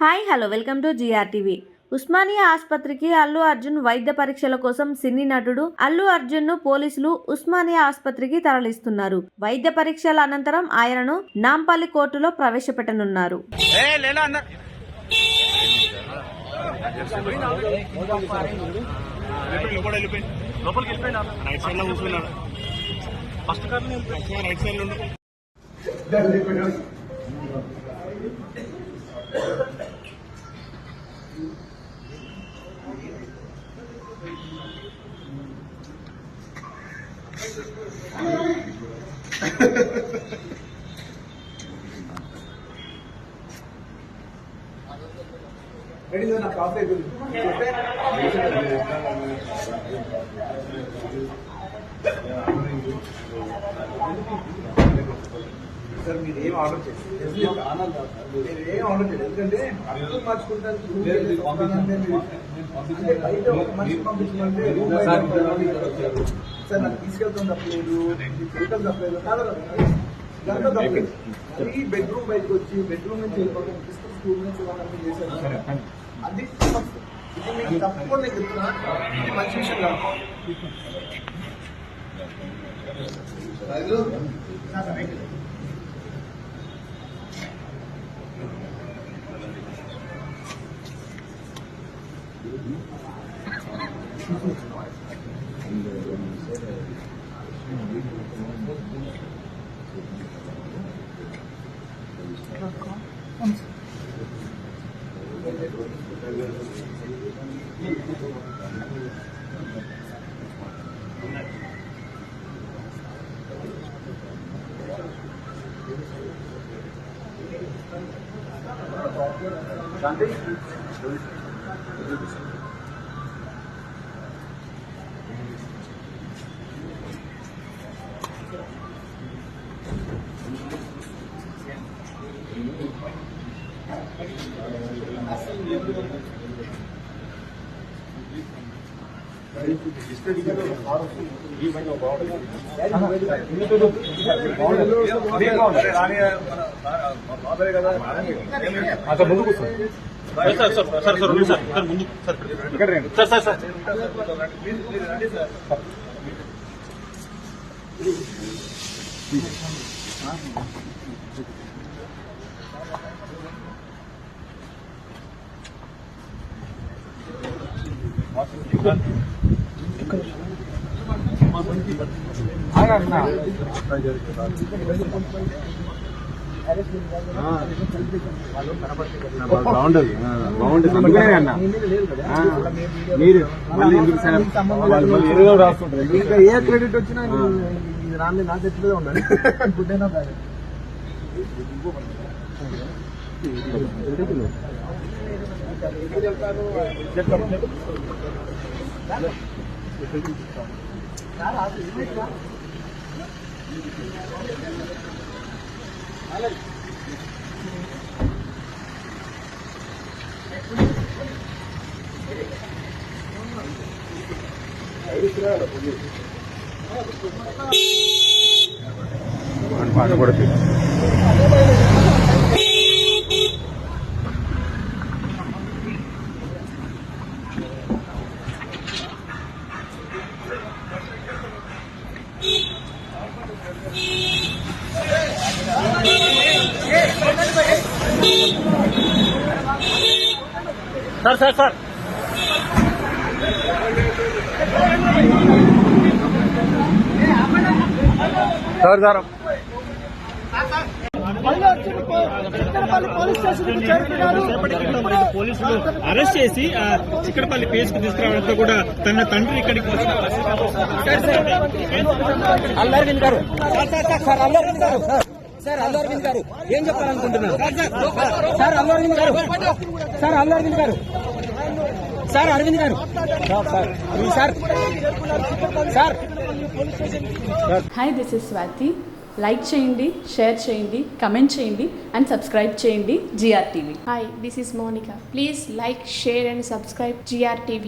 Hi hello welcome to GRTV. Osmania ఆసుపత్రికి అల్లు అర్జున్ వైద్య పరీక్షల కోసం సినీ నటుడు అల్లు అర్జున్ ను పోలీసులు ఉస్మానియా ఆసుపత్రికి తరలిస్తున్నారు. వైద్య పరీక్షల అనంతరం ఆయనను నాంపల్లి కోర్టులో ప్రవేశపెట్టనున్నారు. Ready to coffee. సార్ మీరు ఏం ఆర్డర్ చేయండి, ఆర్డర్ చేయండి. ఎందుకంటే అర్థం మార్చుకుంటాను బయట ఒక మనిషి పంపించమంటే సార్ నాకు తీసుకెళ్తాం తప్పలేదు, తిరగడం తప్పలేదు, దాంట్లో తప్పలేదు. ఈ బెడ్రూమ్ బయటకు వచ్చి బెడ్రూమ్ నుంచి వెళ్ళిపోతాం, స్కూల్ నుంచి వాళ్ళంతా చేశారు. అది ఇది మీకు తప్పకుండా నేను చెప్తున్నా, ఇది మంచి విషయం కాదు. ఇంకా ఏ క్రెడిట్ వచ్చినా రాని నా చేతిలో ఉండాలి. గుడ్డైనా పాట పడుతుంది. Sir sir sir sir sir పోలీసులు అరెస్ట్ చేసి చిక్కడపల్లి పేస్కు తీసుకురావడంతో కూడా తన తండ్రి ఇక్కడికి అల్లు అరవింద్ గారు సార్ అల్లు అరవింద్ గారు ఏం చెప్పాలనుకుంటున్నారు? సార్ అల్లు అరవింద్ గారు సార్ అల్లు అరవింద్ గారు సార్ అరవింద్ గారు sir hi, this is Swathi. Like చేయండి, షేర్ చేయండి, కమెంట్ చేయండి అండ్ సబ్స్క్రైబ్ చేయండి GRTV. Hi, this is Monica. Please like, share and subscribe GRTV.